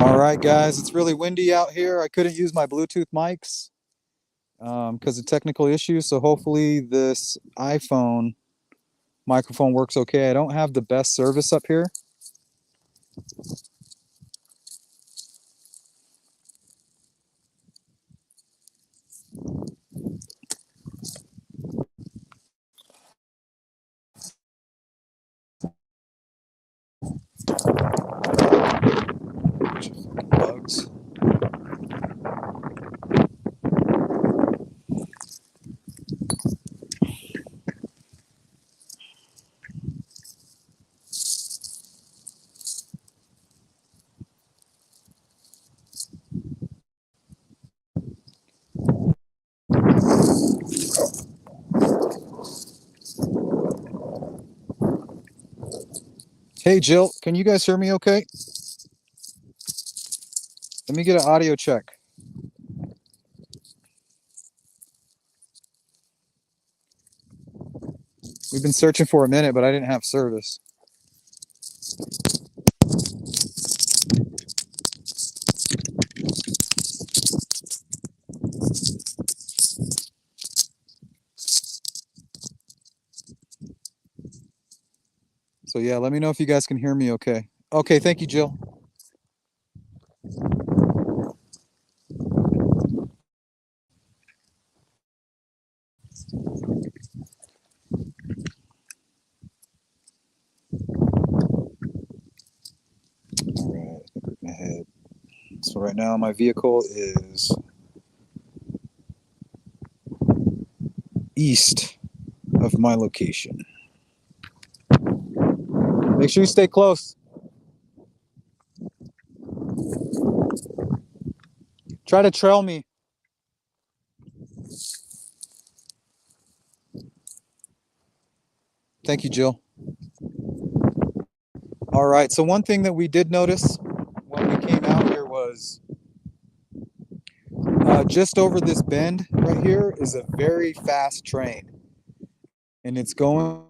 All right, guys, it's really windy out here. I couldn't use my Bluetooth mics because of technical issues. So hopefully this iPhone microphone works okay. I don't have the best service up here. Bugs. Hey, Jill, can you guys hear me okay? Let me get an audio check. We've been searching for a minute, but I didn't have service. So yeah, let me know if you guys can hear me okay. Okay, thank you, Jill. All right, I think we're gonna head. So right now my vehicle is east of my location. Make sure you stay close. Try to trail me. Thank you, Jill. All right, so one thing that we did notice when we came out here was just over this bend right here is a very fast train. And it's going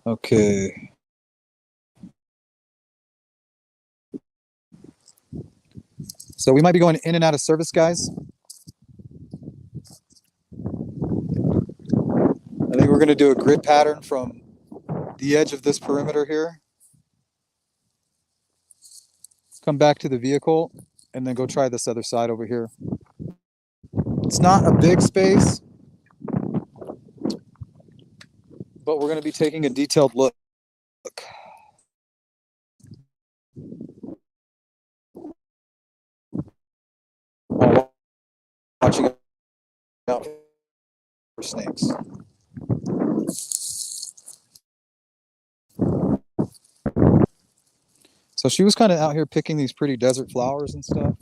Okay. So we might be going in and out of service, guys. I think we're going to do a grid pattern from the edge of this perimeter here. Come back to the vehicle and then go try this other side over here. It's not a big space, but we're going to be taking a detailed look. Watching out for snakes. So she was kind of out here picking these pretty desert flowers and stuff.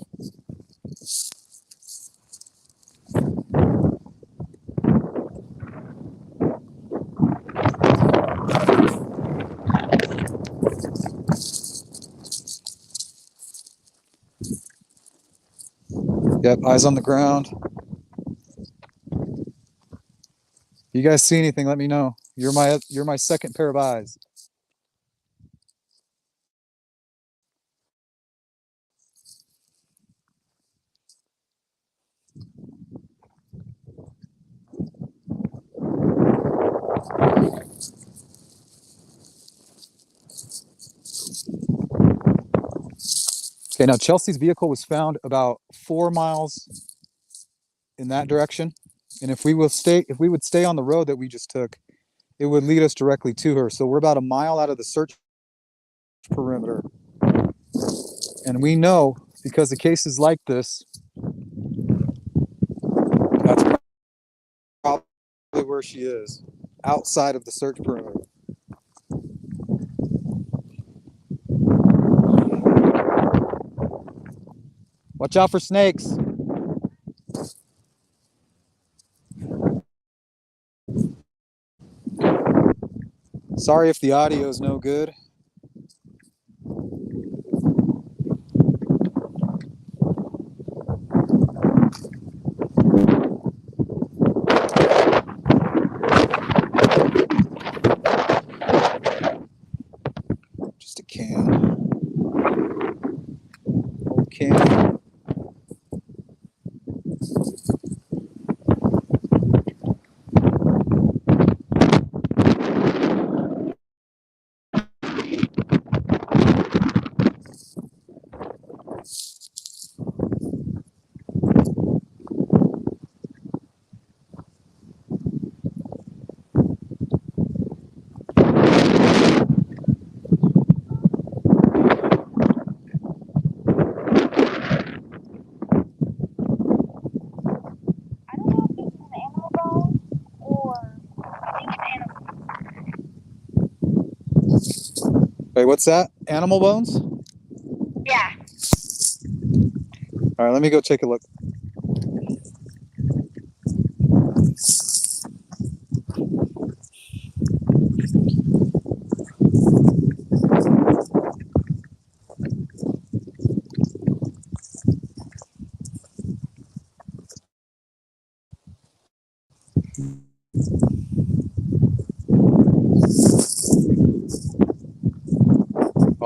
Yep, eyes on the ground. You guys see anything, let me know. You're my second pair of eyes. Okay, now Chelsea's vehicle was found about 4 miles in that direction. And if we would stay on the road that we just took, it would lead us directly to her. So we're about a mile out of the search perimeter. And we know, because of cases like this, that's probably where she is, outside of the search perimeter. Watch out for snakes. Sorry if the audio is no good. Just a can. Old can. Wait, what's that? Animal bones? Yeah. All right, let me go take a look.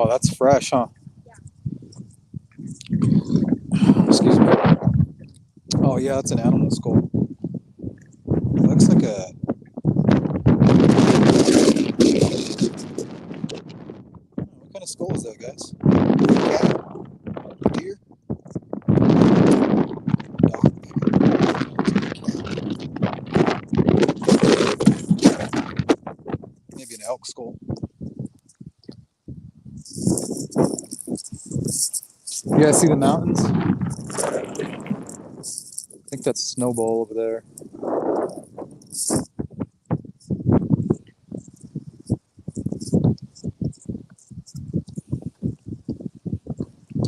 Oh, that's fresh, huh? Excuse me. Oh, yeah, that's an animal skull. It looks like a... What kind of skull is that, guys? Cat? Deer? Maybe an elk skull. You guys see the mountains? I think that's Snowball over there.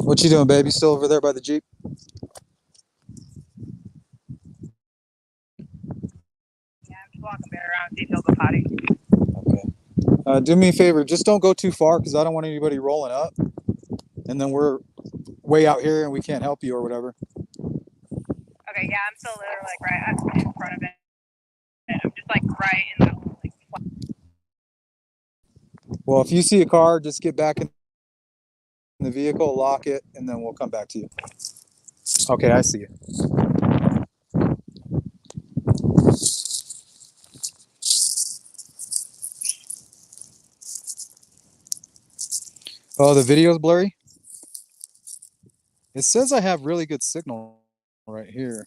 What you doing, baby? Still over there by the Jeep? Yeah, I'm just walking bear around, see if he'll go potty. Okay. Do me a favor. Just don't go too far because I don't want anybody rolling up. And then we're way out here and we can't help you or whatever. Okay, yeah, I'm still literally like right in front of it. And I'm just like right in that little like flat. Well, if you see a car, just get back in the vehicle, lock it, and then we'll come back to you. Okay, I see you. Oh, the video's blurry? It says I have really good signal right here.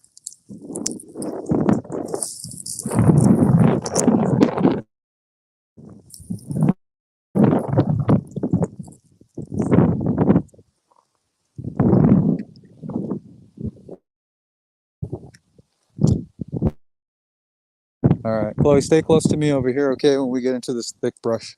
All right, Chloe, stay close to me over here, okay, when we get into this thick brush.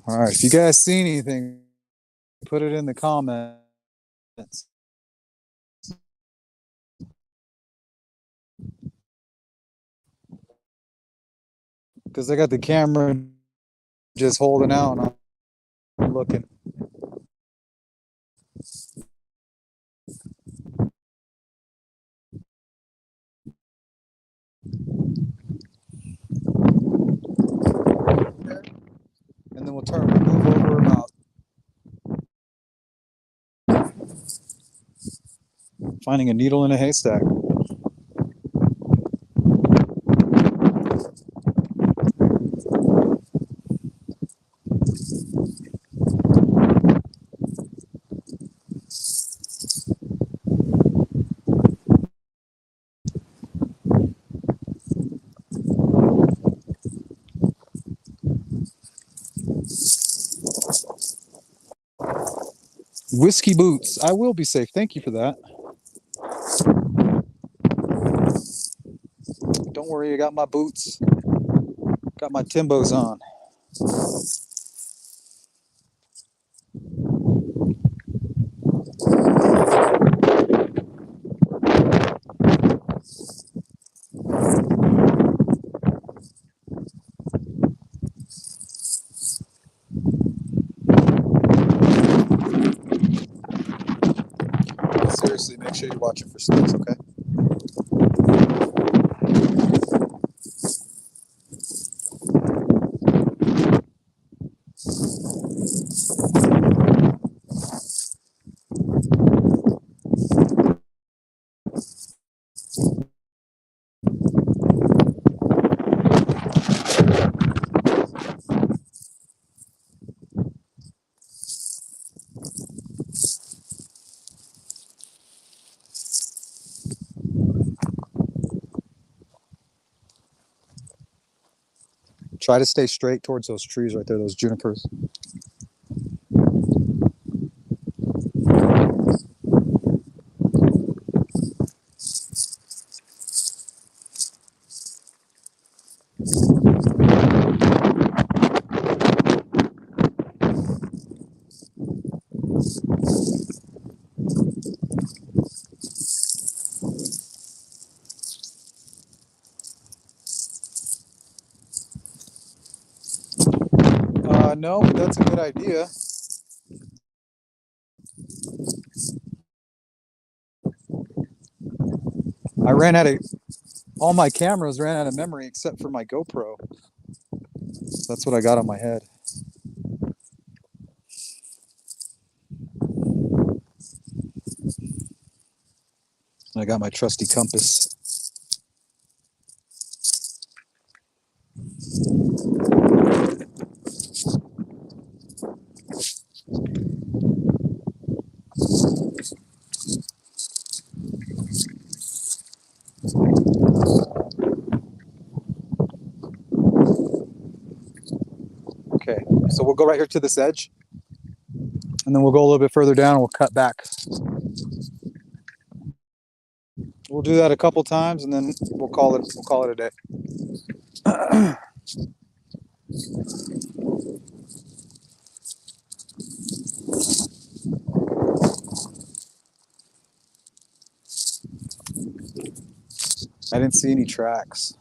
All right, if you guys see anything, put it in the comments. Because I got the camera just holding out and I'm looking. And then we'll move over about. Finding a needle in a haystack. Whiskey boots. I will be safe. Thank you for that. Don't worry, I got my boots. Got my Timbos on. Seriously, make sure you're watching for snakes, okay? Try to stay straight towards those trees right there, those junipers. No, but that's a good idea. I ran out of all my cameras ran out of memory except for my GoPro. That's what I got on my head. And I got my trusty compass. Okay, so we'll go right here to this edge, and then we'll go a little bit further down and we'll cut back. We'll do that a couple times and then we'll call it a day. I didn't see any tracks.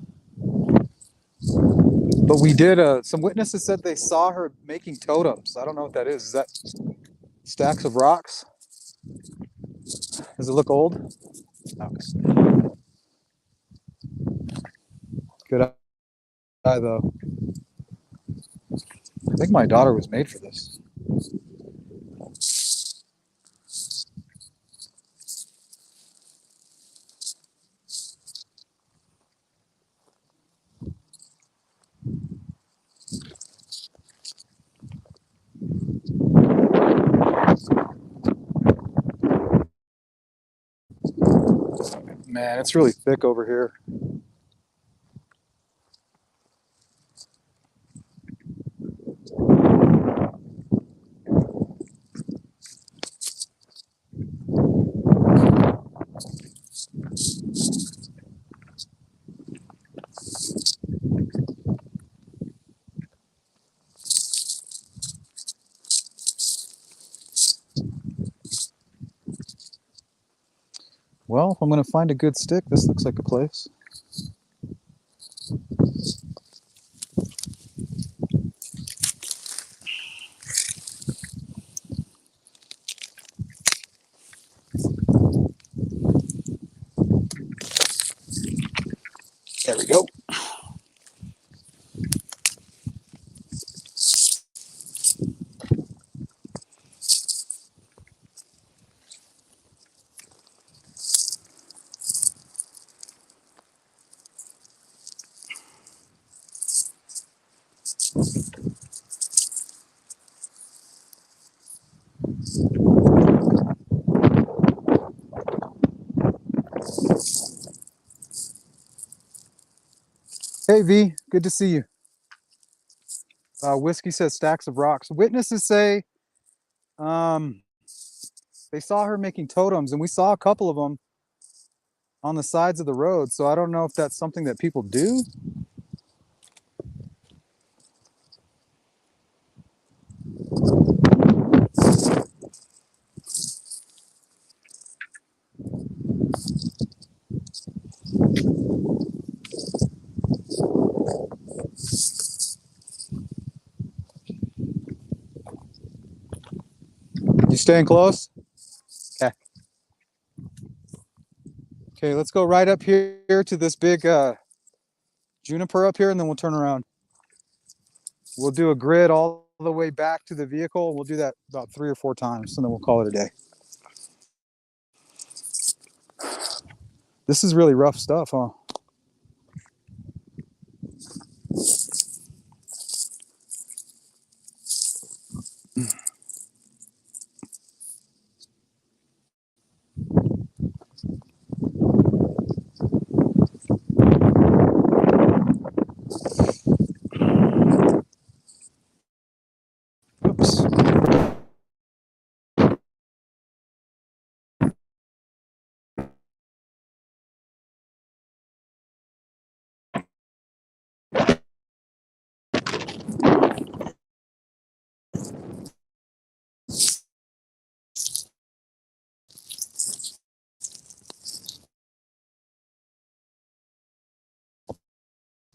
But we did some witnesses said they saw her making totems. I don't know what that is. Is that stacks of rocks? Does it look old? Okay. Good eye though. I think my daughter was made for this. Man, it's really thick over here. Well, if I'm going to find a good stick, this looks like a place. There we go. Hey V, good to see you. Whiskey says stacks of rocks. Witnesses say, um, They saw her making totems, and we saw a couple of them on the sides of the road. So I don't know if that's something that people do. You staying close? Okay. Okay, let's go right up here to this big juniper up here, and then we'll turn around. We'll do a grid all the way back to the vehicle. We'll do that about 3 or 4 times, and then we'll call it a day. This is really rough stuff, huh?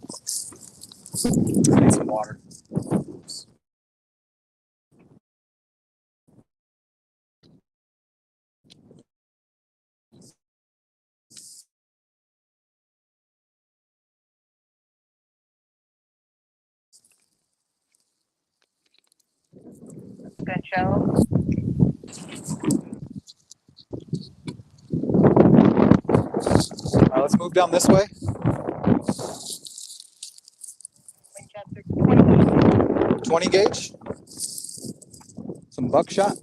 Oops. I need some water. Oops. Good show. All right, let's move down this way. Winchester 20 gauge. Some buckshot.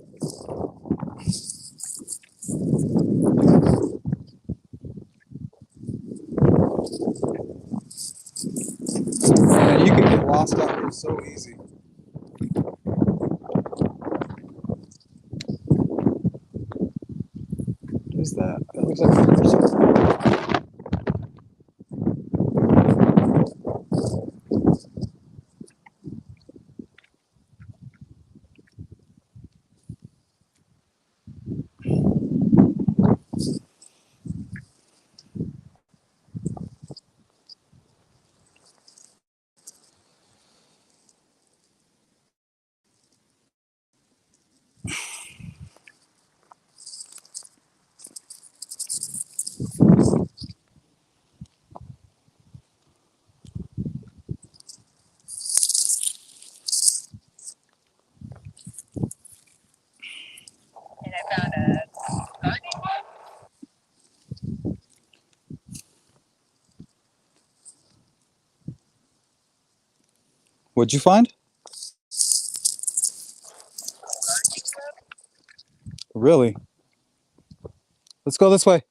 Man, you can get lost out here so easy. What is that? That looks like a person. and I found a gardening book. What'd you find? Really? Let's go this way.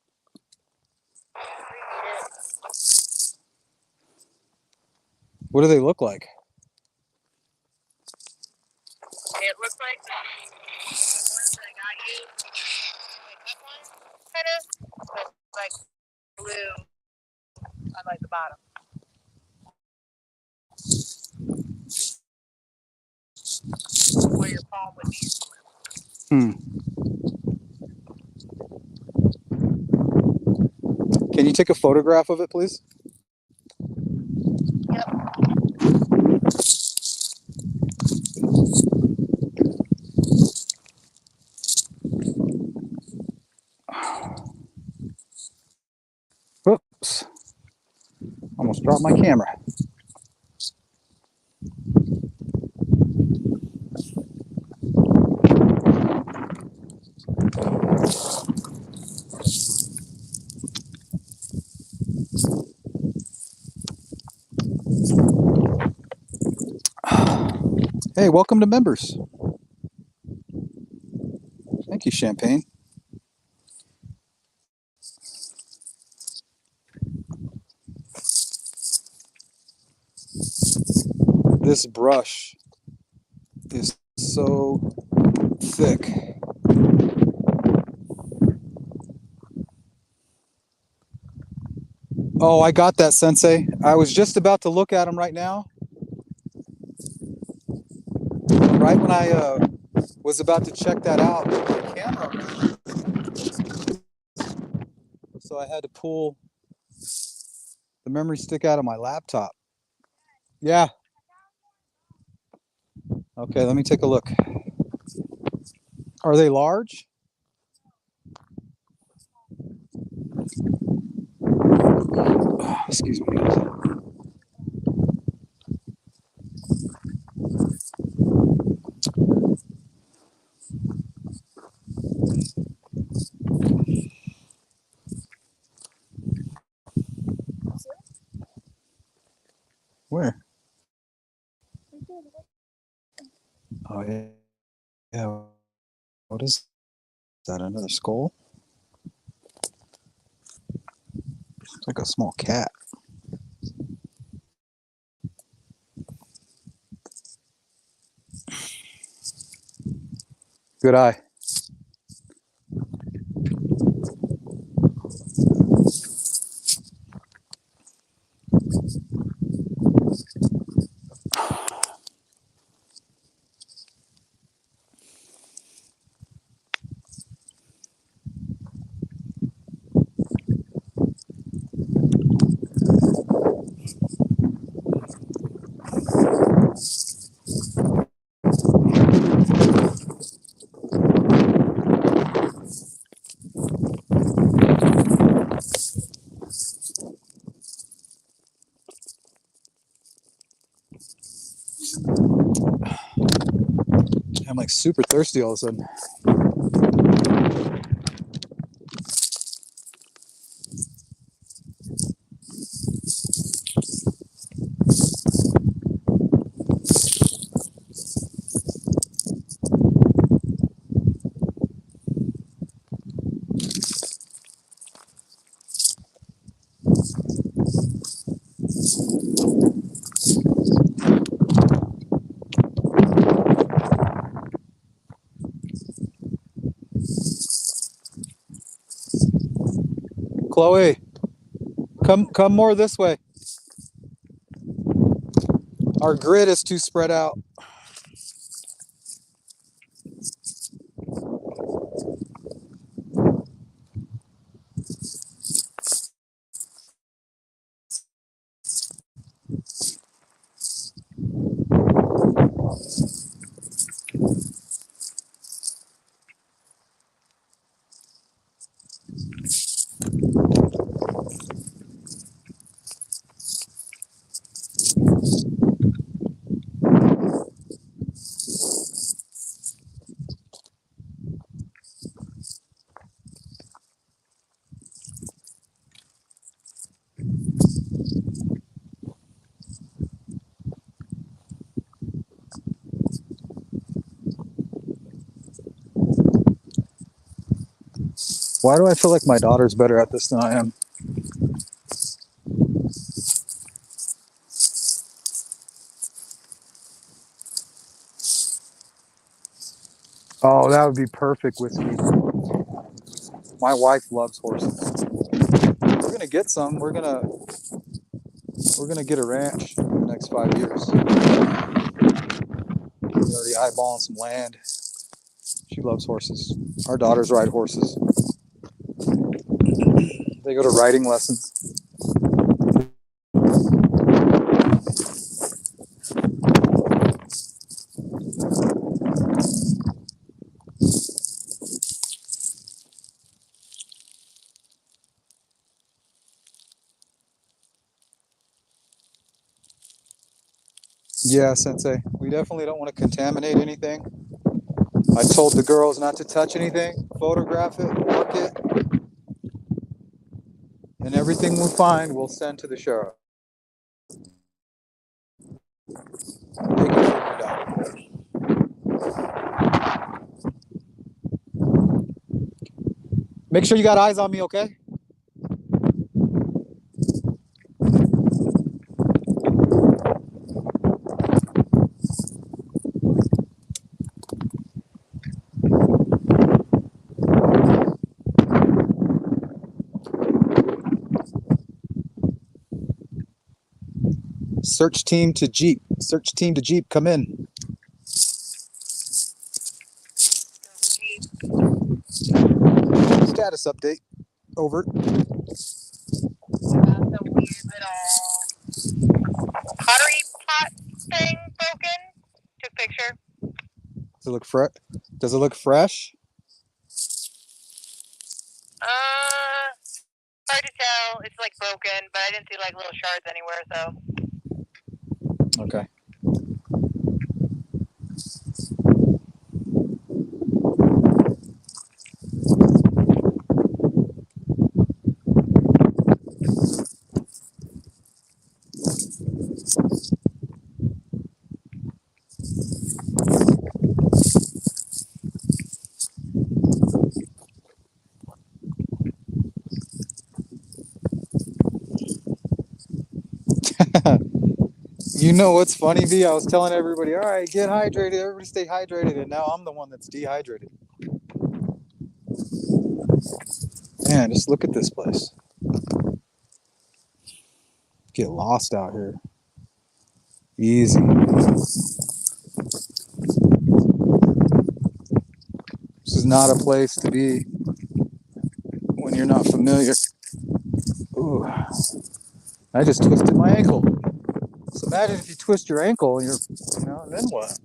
What do they look like? It looks like the ones that I got you. Like that one, kind of, but like blue on like the bottom. Where your palm would be. Can you take a photograph of it, please? Yep. Oops. Almost dropped my camera. Hey, welcome to members. Thank you, Champagne. This brush is so thick. Oh, I got that, Sensei. I was just about to look at them right now. Right when I was about to check that out, the camera ran. So I had to pull the memory stick out of my laptop. Yeah. Okay, let me take a look. Are they large? Oh, excuse me. Where? Oh, yeah. Yeah. What is that? Another skull? It's like a small cat. Good eye. I'm like super thirsty all of a sudden. Chloe, come more this way. Our grid is too spread out. Why do I feel like my daughter's better at this than I am? Oh, that would be perfect whiskey. My wife loves horses. We're gonna get some. We're gonna get a ranch in the next 5 years. We're already eyeballing some land. She loves horses. Our daughters ride horses. They go to riding lessons. Yeah, Sensei. We definitely don't want to contaminate anything. I told the girls not to touch anything, photograph it, mark it, and everything we find we'll send to the sheriff. They can figure it out. Make sure you got eyes on me, okay? Search team to Jeep. Search team to Jeep, come in. Jeep. Status update. Over. Got some weird little pottery pot thing broken. Took picture. Does it look fresh? Does it look fresh? Hard to tell. It's like broken, but I didn't see like little shards anywhere, so. Okay. You know what's funny, V? I was telling everybody, all right, get hydrated. Everybody stay hydrated. And now I'm the one that's dehydrated. Man, just look at this place. Get lost out here. Easy. This is not a place to be when you're not familiar. Ooh, I just twisted my ankle. So imagine if you twist your ankle, and then what?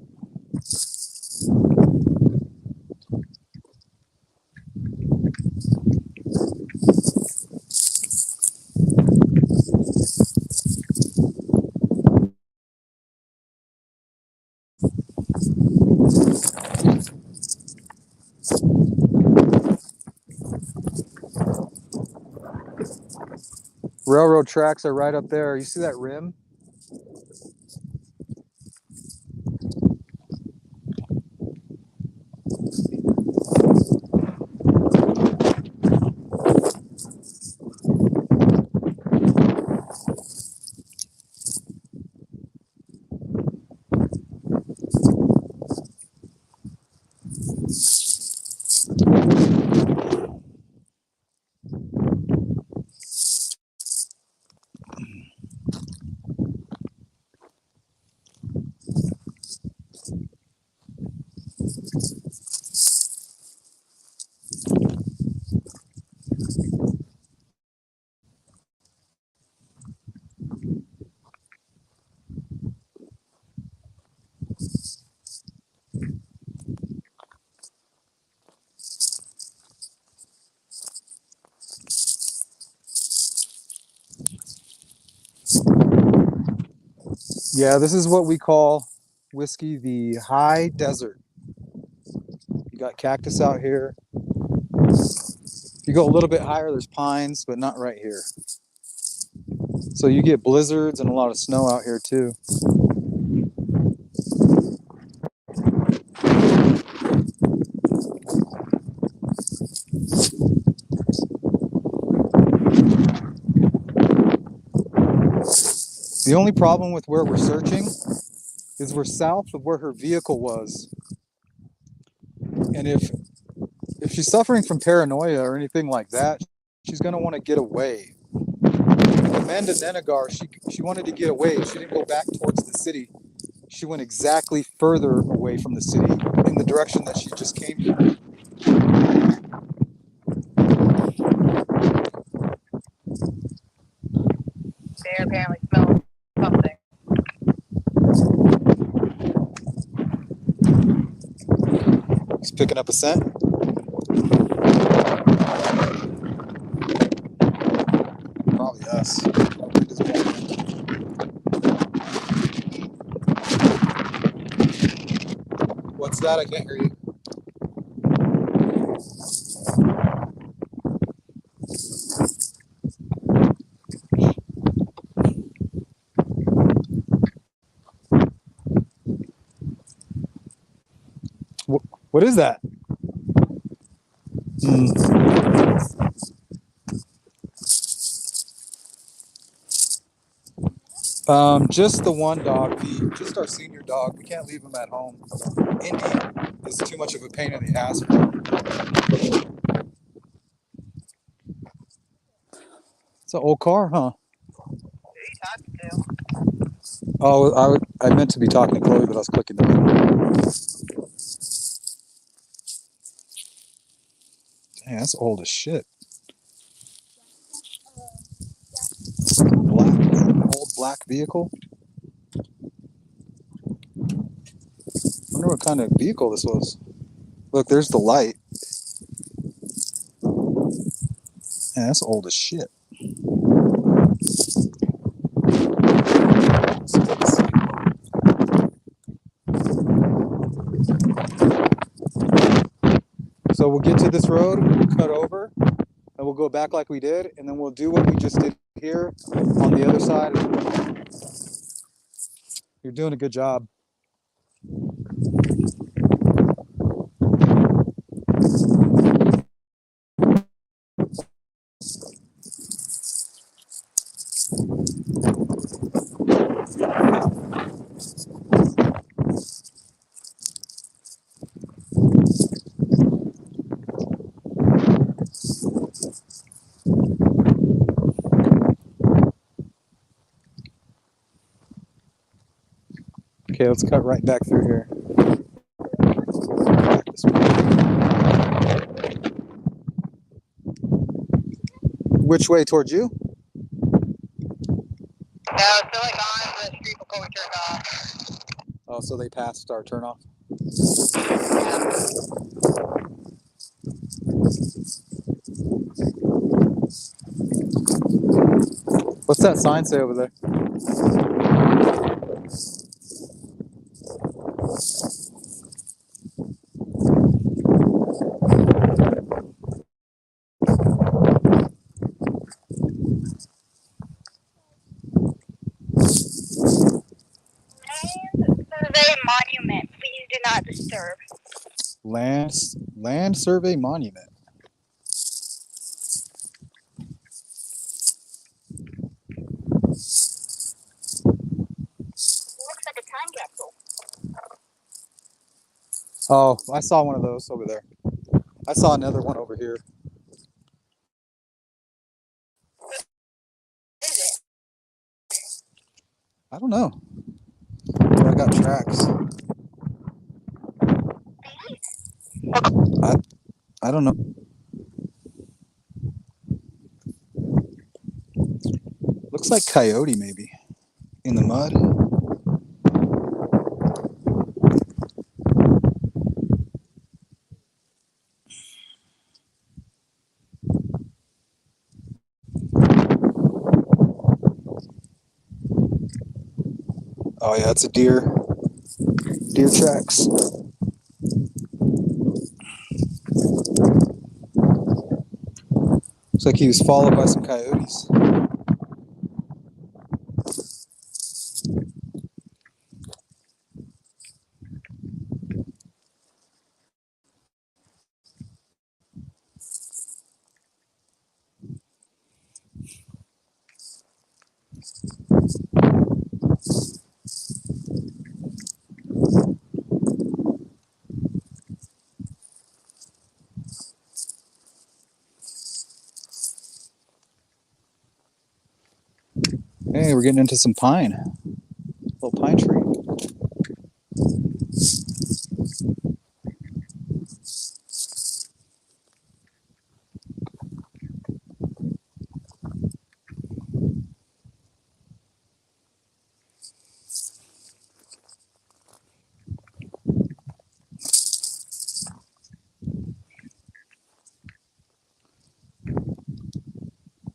Railroad tracks are right up there. You see that rim? Yeah, this is what we call whiskey the high desert. You got cactus out here. If you go a little bit higher, there's pines, but not right here. So you get blizzards and a lot of snow out here too. The only problem with where we're searching is we're south of where her vehicle was. And if she's suffering from paranoia or anything like that, she's going to want to get away. Amanda Nenegar, she wanted to get away. She didn't go back towards the city. She went exactly further away from the city in the direction that she just came from. They apparently smell something. He's picking up a scent. Probably us. What's that? I can't hear you. What is that? Just the one dog, just our senior dog. We can't leave him at home. Indy is too much of a pain in the ass for him. It's an old car, huh? Who are you talking to? Oh, I meant to be talking to Chloe, but I was clicking the button. Dang, that's old as shit. Old black vehicle. I wonder what kind of vehicle this was. Look, there's the light. Yeah, that's old as shit. So we'll get to this road, we'll cut over, and we'll go back like we did, and then we'll do what we just did here on the other side. You're doing a good job. Okay, let's cut right back through here. Back this way. Which way, towards you? No, still like on the street before we turned off. Oh, so they passed our turnoff. What's that sign say over there? Survey monument. Please do not disturb. Land Survey Monument. Looks like a time capsule. Oh, I saw one of those over there. I saw another one over here. Is I don't know. But I got tracks. I don't know. Looks like coyote maybe in the mud. Oh yeah, it's a deer. Deer tracks. Looks like he was followed by some coyotes. Hey, we're getting into some pine. Little pine tree.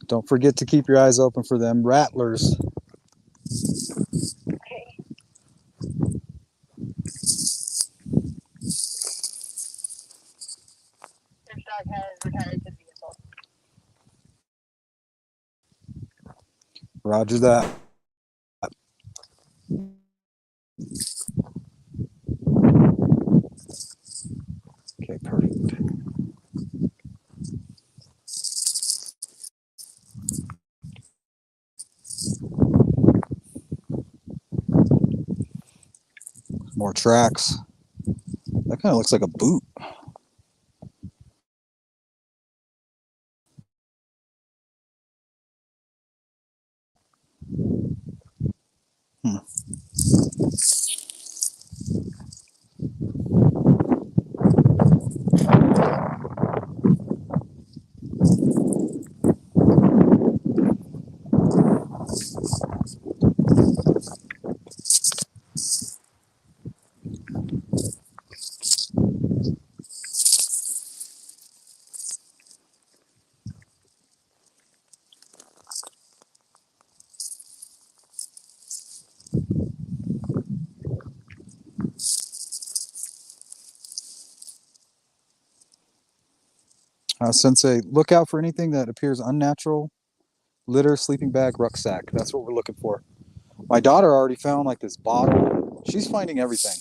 Don't forget to keep your eyes open for them rattlers. okay. This dog has retired to the vehicle. Roger that. Okay, perfect. More tracks. That kind of looks like a boot. Hmm. Sensei, look out for anything that appears unnatural. Litter, sleeping bag, rucksack. That's what we're looking for. My daughter already found like this bottle. She's finding everything.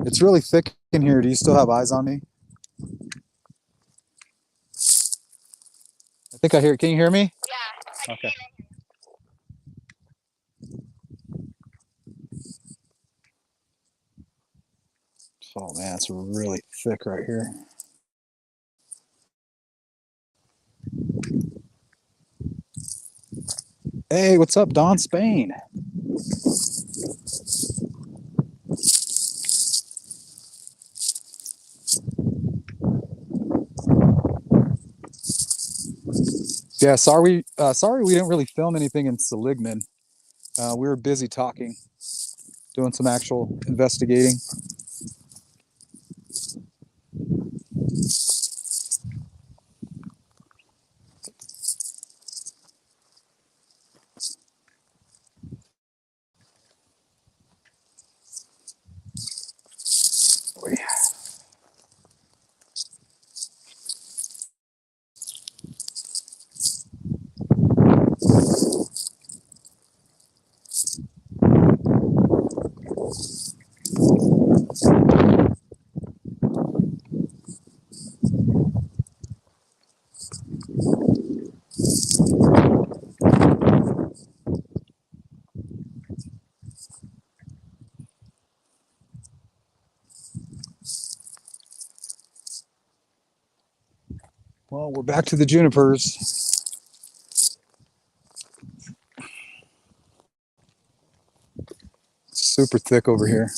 It's really thick in here. Do you still have eyes on me? I think I hear. Can you hear me? Yeah. Okay. Oh man, it's really thick right here. Hey, what's up, Don Spain? Yeah, sorry we didn't really film anything in Seligman. We were busy talking, doing some actual investigating. Well, we're back to the junipers. It's super thick over here.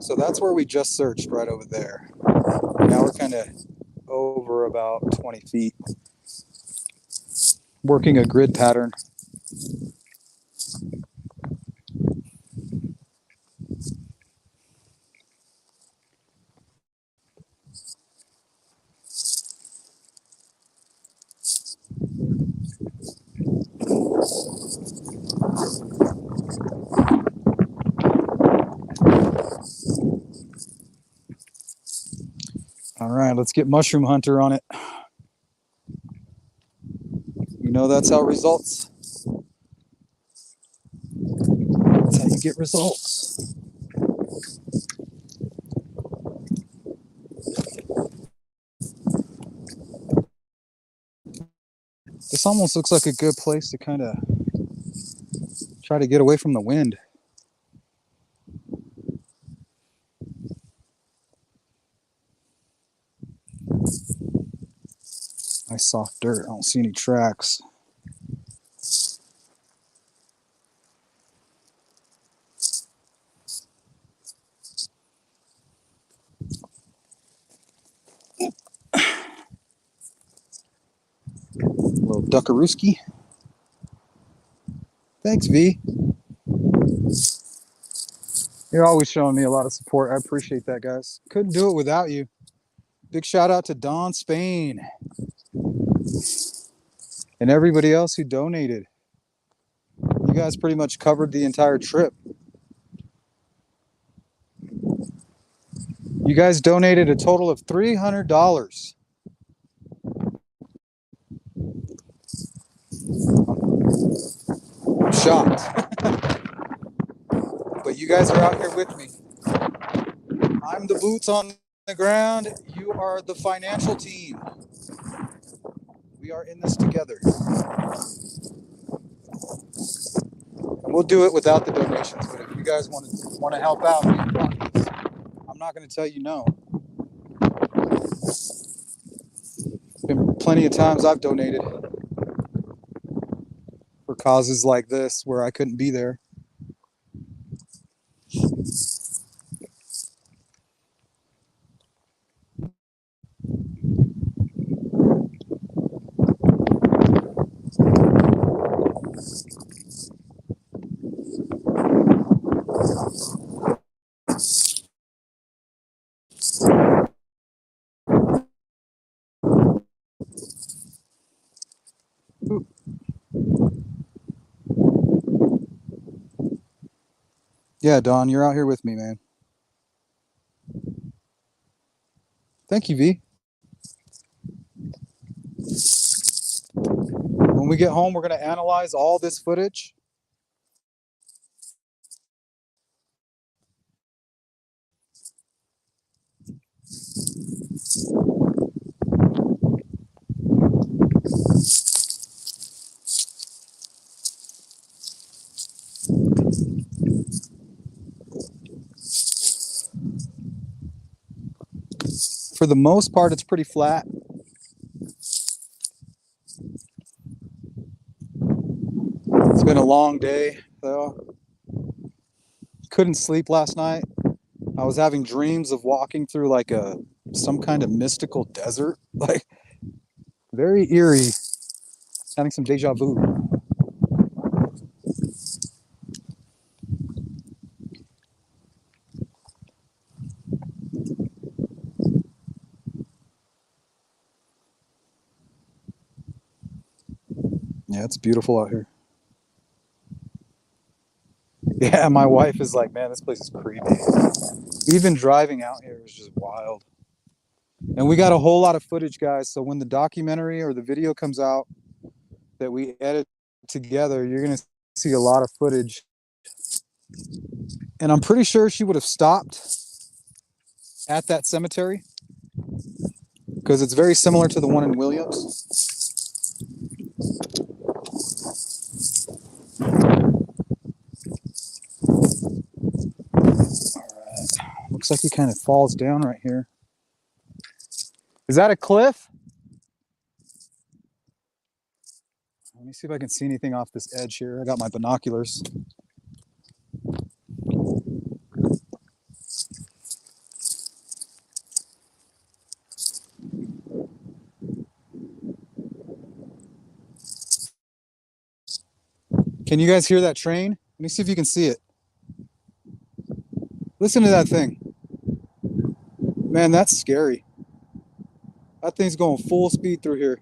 So that's where we just searched, right over there. Now we're kind of over about 20 feet, working a grid pattern. All right, let's get Mushroom Hunter on it. You know that's how results. That's how you get results. This almost looks like a good place to kind of try to get away from the wind. Nice soft dirt. I don't see any tracks. A little duckarooski. Thanks, V. You're always showing me a lot of support. I appreciate that, guys. Couldn't do it without you. Big shout out to Don Spain and everybody else who donated. You guys pretty much covered the entire trip. You guys donated a total of $300. I'm shocked. But you guys are out here with me. I'm the boots on the ground. You are the financial team. We are in this together. And we'll do it without the donations, but if you guys want to help out, I'm not going to tell you no. Been plenty of times I've donated for causes like this where I couldn't be there. Yeah, Don, you're out here with me, man. Thank you, V. When we get home, we're going to analyze all this footage. For the most part, it's pretty flat. It's been a long day, though. Couldn't sleep last night. I was having dreams of walking through like some kind of mystical desert, like very eerie, having some deja vu. Yeah, it's beautiful out here. Yeah, my wife is like, man, this place is creepy. Even driving out here is just wild. And we got a whole lot of footage, guys. So when the documentary or the video comes out that we edit together, you're going to see a lot of footage. And I'm pretty sure she would have stopped at that cemetery because it's very similar to the one in Williams. Looks like he kind of falls down right here. Is that a cliff? Let me see if I can see anything off this edge here. I got my binoculars. Can you guys hear that train? Let me see if you can see it. Listen to that thing. Man, that's scary. That thing's going full speed through here.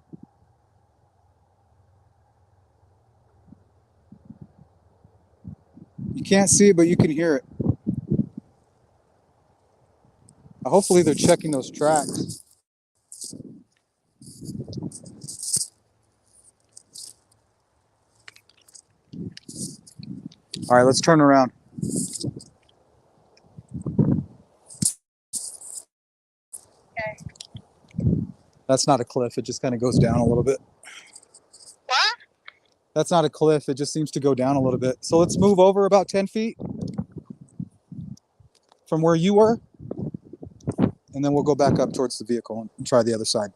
You can't see it, but you can hear it. Hopefully they're checking those tracks. All right, let's turn around. Okay. That's not a cliff. It just kind of goes down a little bit. What? That's not a cliff. It just seems to go down a little bit. So let's move over about 10 feet from where you were. And then we'll go back up towards the vehicle and try the other side.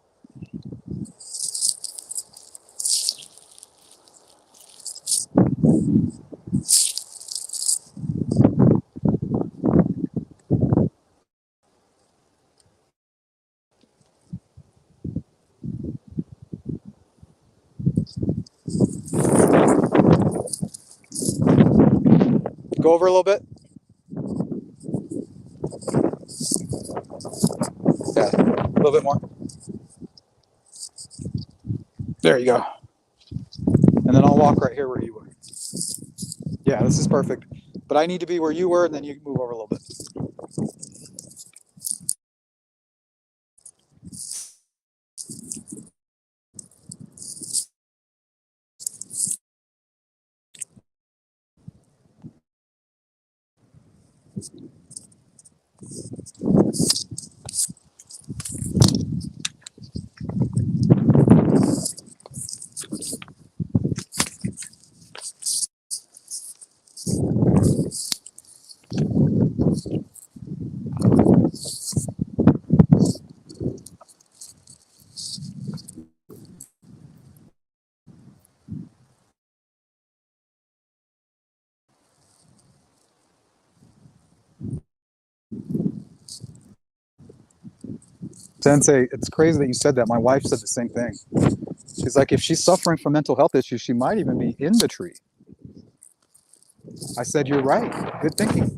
Go over a little bit. Yeah, a little bit more. There you go. And then I'll walk right here where you were. Yeah, this is perfect. But I need to be where you were, and then you can move over a little bit. Sensei, it's crazy that you said that. My wife said the same thing. She's like, if she's suffering from mental health issues, she might even be in the tree. I said, you're right. Good thinking.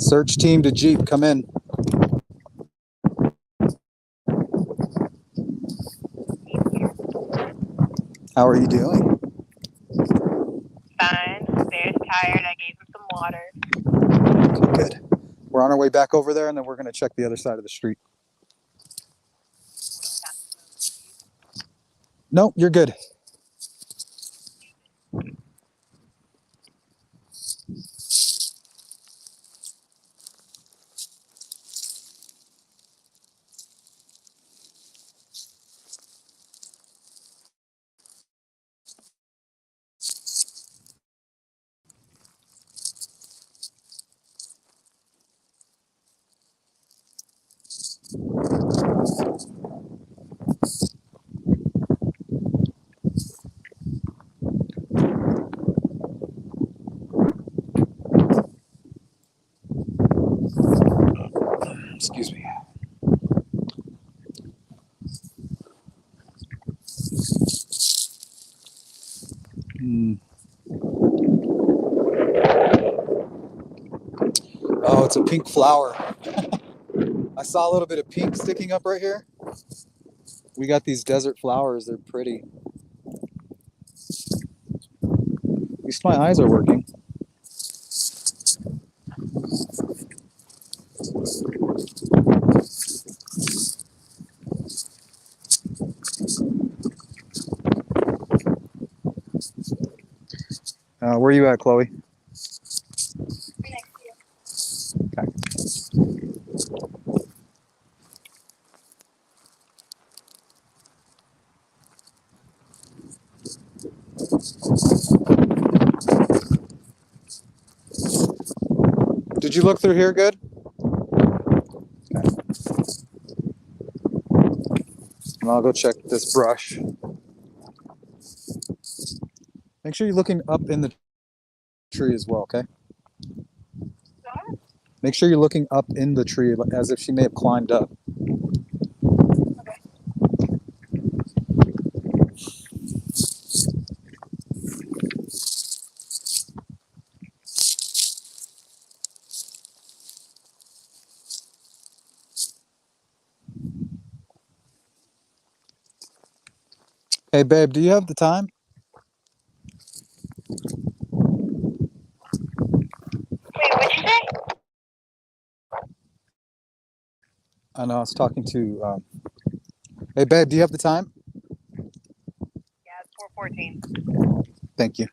Search team to Jeep, come in. How are you doing? Fine. Bear's tired. I gave him some water. Okay, good. We're on our way back over there, and then we're going to check the other side of the street. Nope, you're good. Excuse me. Mm. Oh, it's a pink flower. I saw a little bit of pink sticking up right here. We got these desert flowers. They're pretty. At least my eyes are working. Where are you at, Chloe? Okay. Did you look through here good? Okay. And I'll go check this brush. Make sure you're looking up in the tree as well, okay? Make sure you're looking up in the tree as if she may have climbed up. Hey, babe, do you have the time? Wait, what'd you say? I know, I was talking to. Hey, babe, do you have the time? Yeah, it's 4:14. Thank you.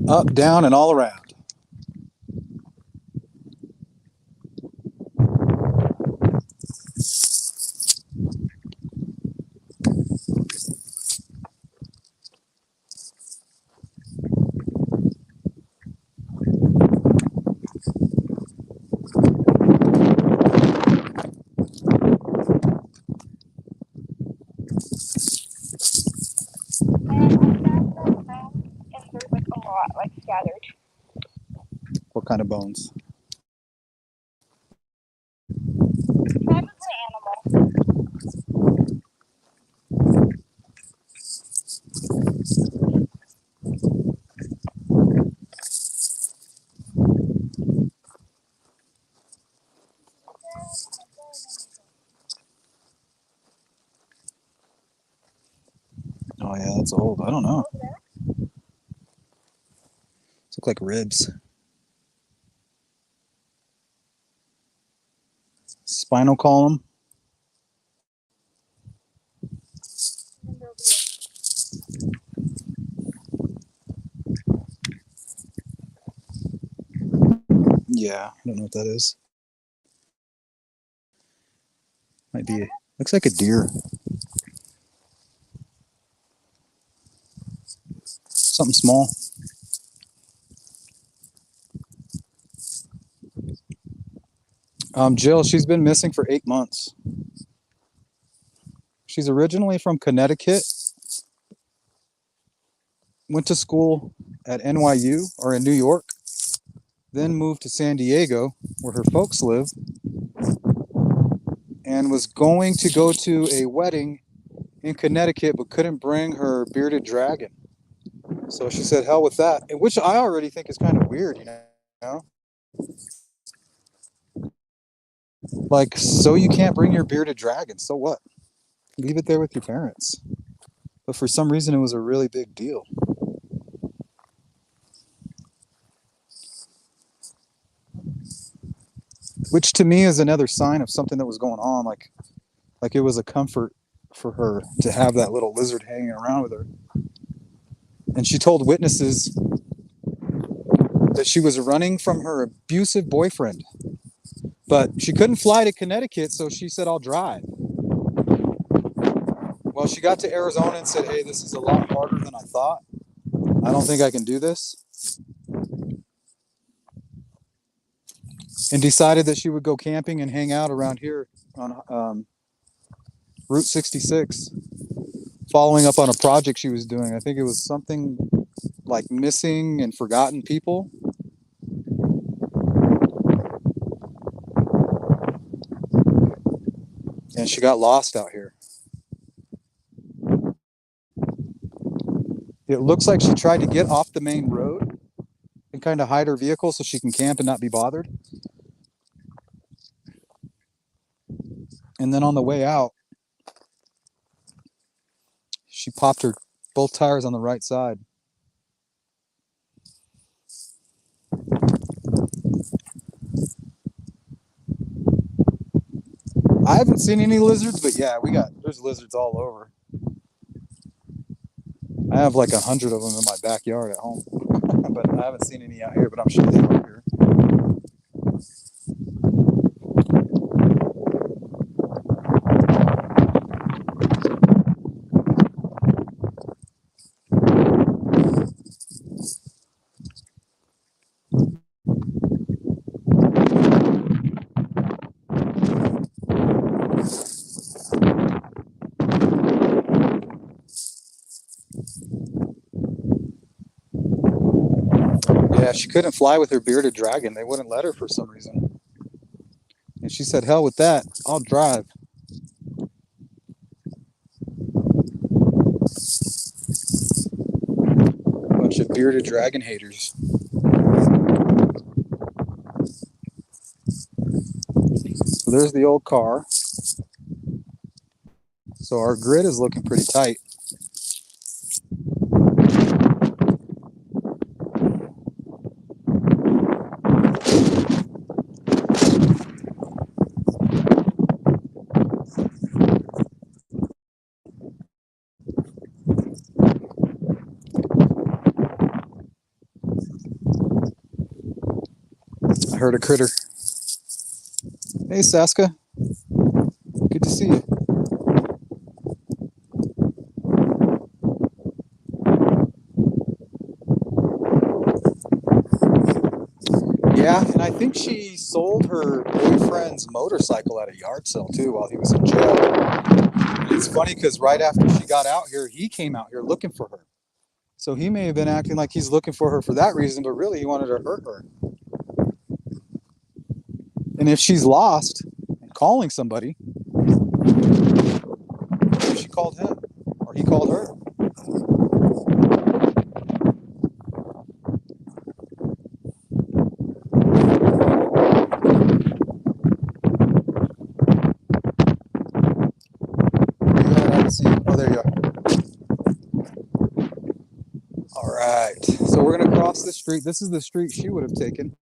Up, down, and all around. lot, like scattered. What kind of bones? Probably animal. Oh yeah, that's old. I don't know. Look like ribs. Spinal column. Yeah, I don't know what that is. Might be. Looks like a deer. Something small. Jill, she's been missing for 8 months. She's originally from Connecticut. Went to school at NYU or in New York. Then moved to San Diego, where her folks live, and was going to go to a wedding in Connecticut, but couldn't bring her bearded dragon. So she said, hell with that, which I already think is kind of weird, you know? Like, so you can't bring your bearded dragon, so what? Leave it there with your parents. But for some reason, it was a really big deal. Which to me is another sign of something that was going on. Like it was a comfort for her to have that little lizard hanging around with her. And she told witnesses that she was running from her abusive boyfriend. But she couldn't fly to Connecticut, so she said, I'll drive. Well, she got to Arizona and said, hey, this is a lot harder than I thought. I don't think I can do this. And decided that she would go camping and hang out around here on Route 66, following up on a project she was doing. I think it was something like missing and forgotten people. And she got lost out here. It looks like she tried to get off the main road and kind of hide her vehicle so she can camp and not be bothered. And then on the way out, she popped her both tires on the right side. I haven't seen any lizards, but yeah, there's lizards all over. I have like 100 of them in my backyard at home, but I haven't seen any out here, but I'm sure they are here. Yeah, she couldn't fly with her bearded dragon. They wouldn't let her for some reason. And she said, hell with that, I'll drive. Bunch of bearded dragon haters. So there's the old car. So our grid is looking pretty tight. I heard a critter. Hey, Saska. Good to see you. Yeah, and I think she sold her boyfriend's motorcycle at a yard sale too while he was in jail. It's funny because right after she got out here, he came out here looking for her. So he may have been acting like he's looking for her for that reason, but really he wanted to hurt her. And if she's lost and calling somebody, she called him or he called her. I haven't seen. Oh, there you are. All right. So we're going to cross the street. This is the street she would have taken.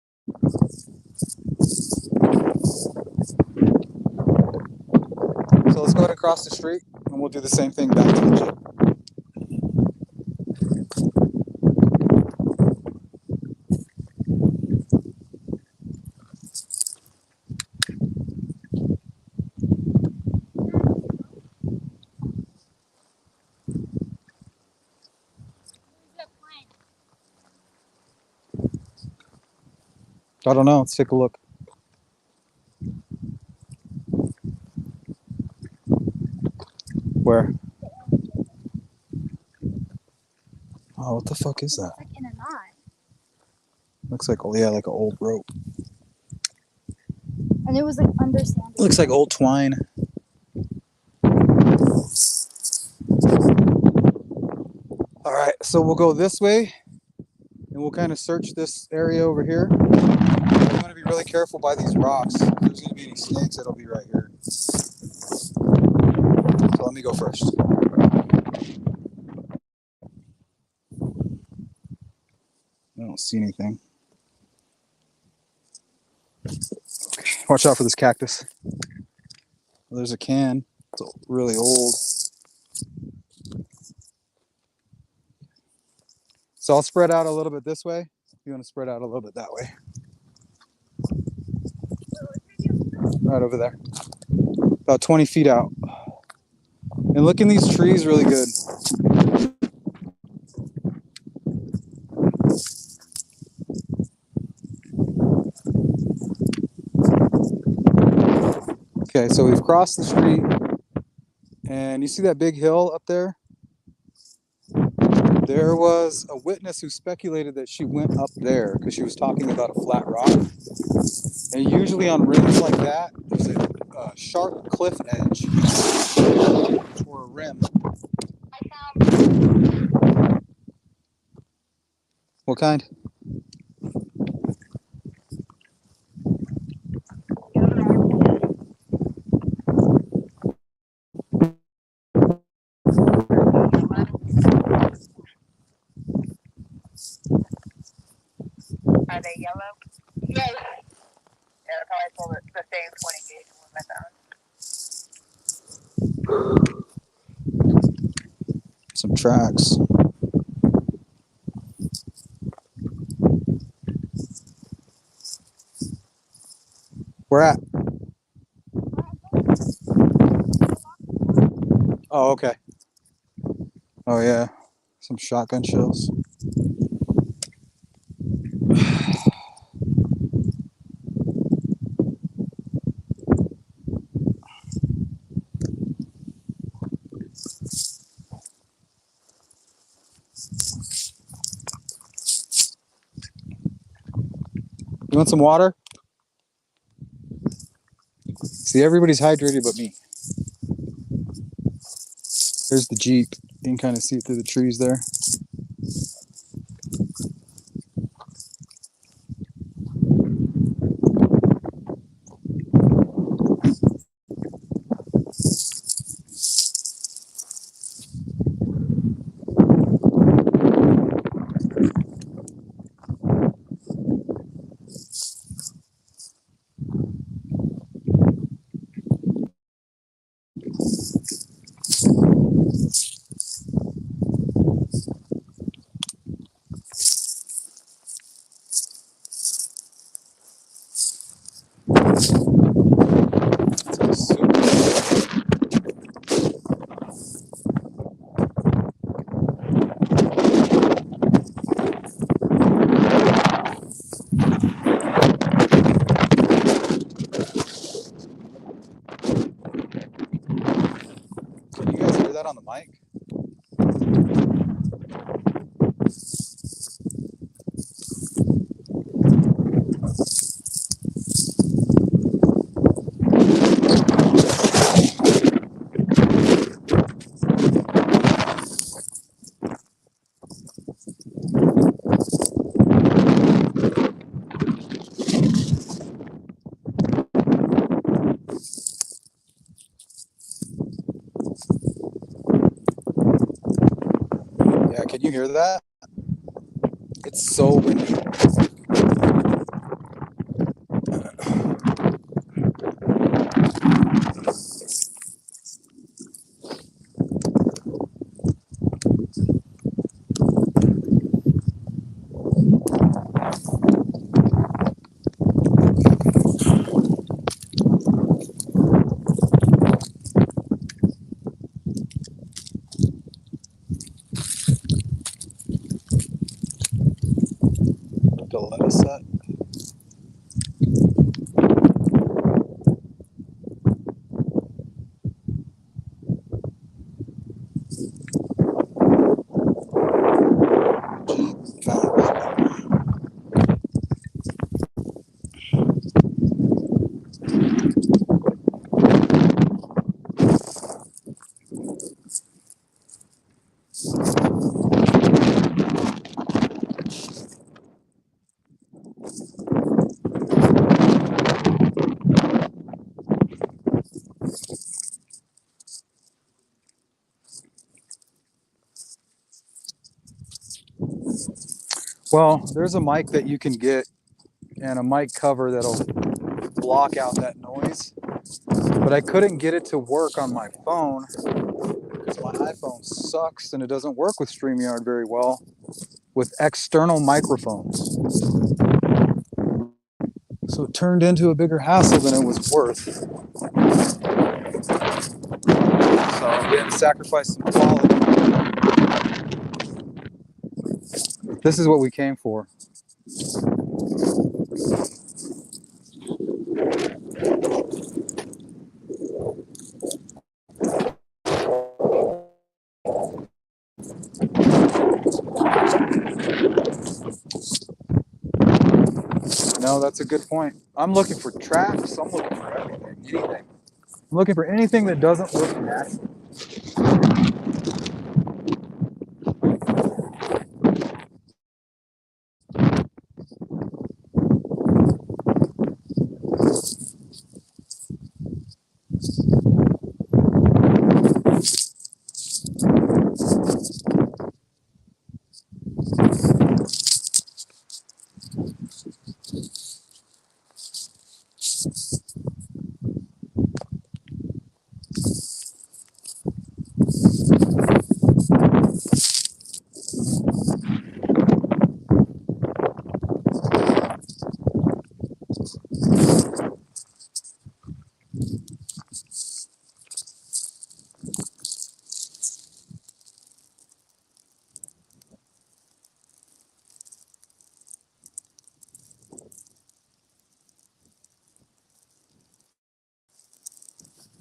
So let's go ahead and cross the street and we'll do the same thing back to the Jeep. I don't know. Let's take a look. Where? Oh, what the fuck is that? Like in a knot. Looks like, yeah, like an old rope. And it was like understanding. Looks like old twine. All right, so we'll go this way and we'll kind of search this area over here. You want to be really careful by these rocks. If there's going to be any snakes, it'll be right here. So let me go first. I don't see anything. Watch out for this cactus. There's a can. It's really old. So I'll spread out a little bit this way. You want to spread out a little bit that way. Right over there. About 20 feet out. And look in these trees really good. Okay, so we've crossed the street. And you see that big hill up there? There was a witness who speculated that she went up there because she was talking about a flat rock. And usually on rims like that, there's a sharp cliff edge or a rim. What kind? Are they yellow? Yeah. Yeah, they're probably full of the same 20 gauge ones I found. Some tracks. Where at? Oh, okay. Oh, yeah. Some shotgun shells. You want some water? See, everybody's hydrated but me. There's the Jeep. You can kind of see it through the trees there. Yeah, can you hear that? It's so windy. Delay set. Well, there's a mic that you can get and a mic cover that'll block out that noise. But I couldn't get it to work on my phone because my iPhone sucks and it doesn't work with StreamYard very well with external microphones. So it turned into a bigger hassle than it was worth. So again, sacrifice some quality. This is what we came for. No, that's a good point. I'm looking for tracks. I'm looking for everything, anything. I'm looking for anything that doesn't look natural.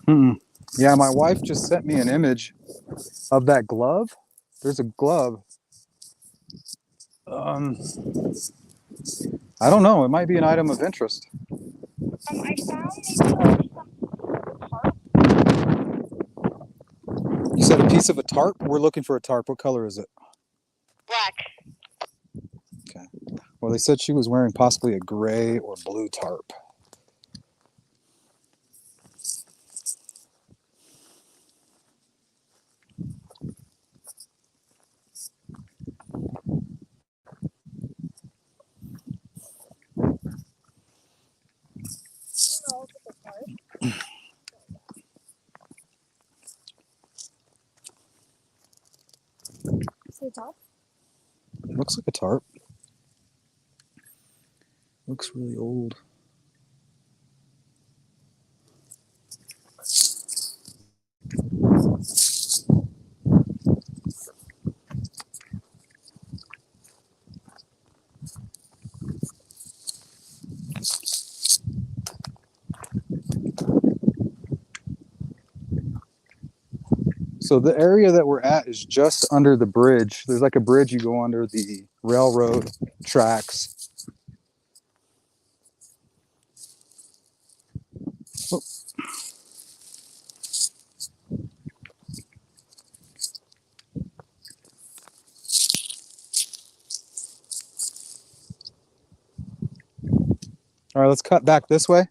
Mm-mm. Yeah, my wife just sent me an image of that glove. There's a glove. Um, I don't know. It might be an item of interest. I found maybe like some You said a piece of a tarp? We're looking for a tarp. What color is it? black. Okay. Well, they said she was wearing possibly a gray or blue tarp. Say top. Looks like a tarp. Looks really old. So the area that we're at is just under the bridge. There's like a bridge you go under the railroad tracks. Oh. All right, let's cut back this way.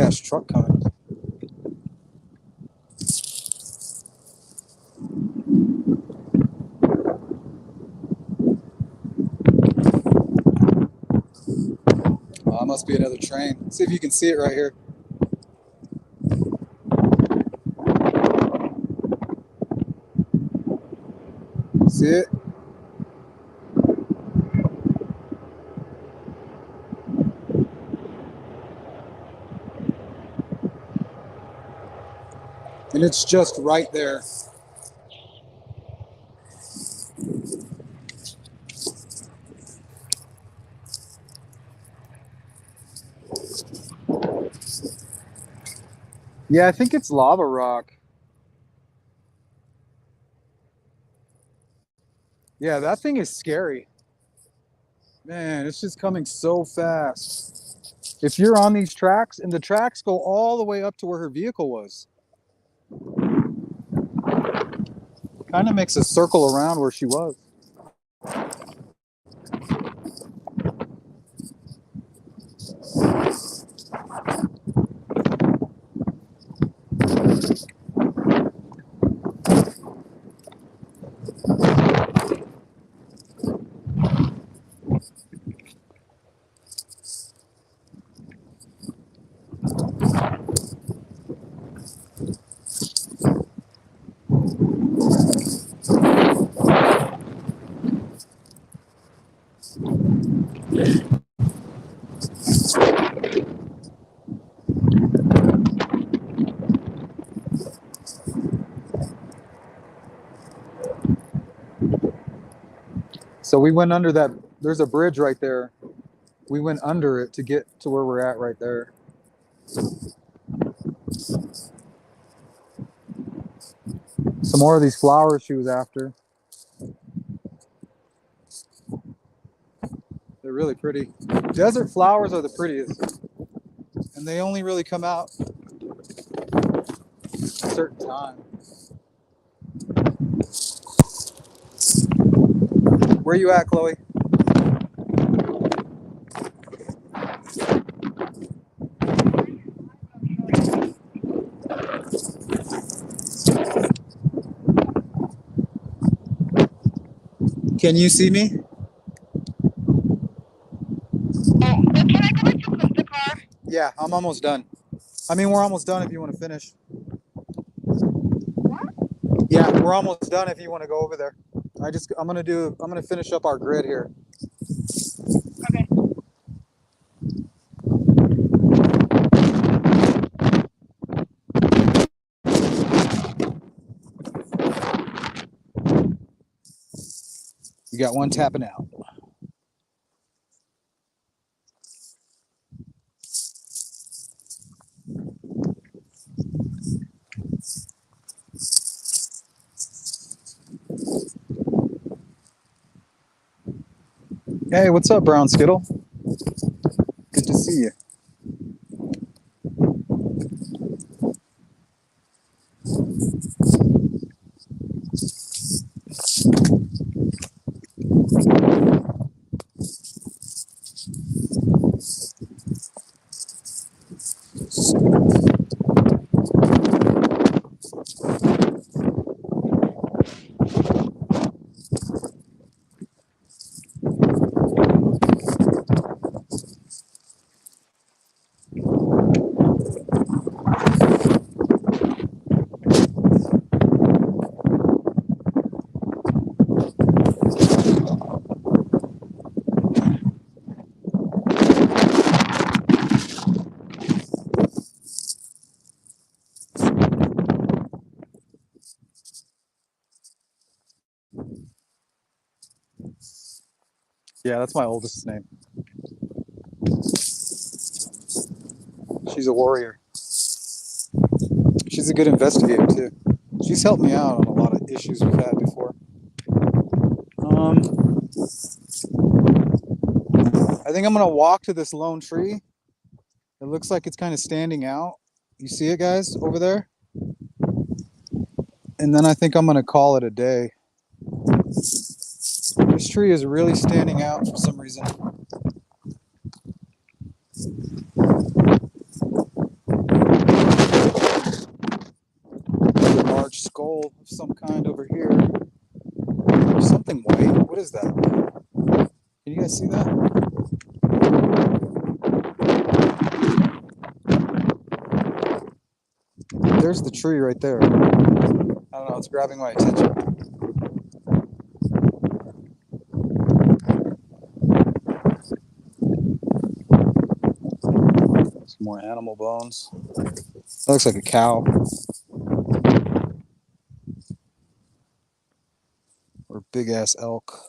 ass truck coming. Oh, must be another train. Let's see if you can see it right here. See it? And it's just right there. Yeah, I think it's lava rock. Yeah, that thing is scary. Man, it's just coming so fast. If you're on these tracks, and the tracks go all the way up to where her vehicle was. Kind of makes a circle around where she was. So we went under that. There's a bridge right there. We went under it to get to where we're at right there. Some more of these flowers she was after. They're really pretty. Desert flowers are the prettiest. And they only really come out at a certain time. Where you at, Chloe? Can you see me? Oh, but can I go back to the car? Yeah, I'm almost done. I mean, we're almost done if you want to finish. What? Yeah, we're almost done if you want to go over there. I'm gonna finish up our grid here. Okay. You got one tapping out. Hey, what's up, Brown Skittle? Good to see you. Yeah, that's my oldest's name. She's a warrior. She's a good investigator too. She's helped me out on a lot of issues we've had before. I think I'm gonna walk to this lone tree. It looks like it's kind of standing out. You see it, guys, over there? And then I think I'm gonna call it a day. This tree is really standing out for some reason. skull of some kind over here. There's something white. What is that? Can you guys see that? There's the tree right there. I don't know, it's grabbing my attention. Some more animal bones. That looks like a cow. Or big ass elk.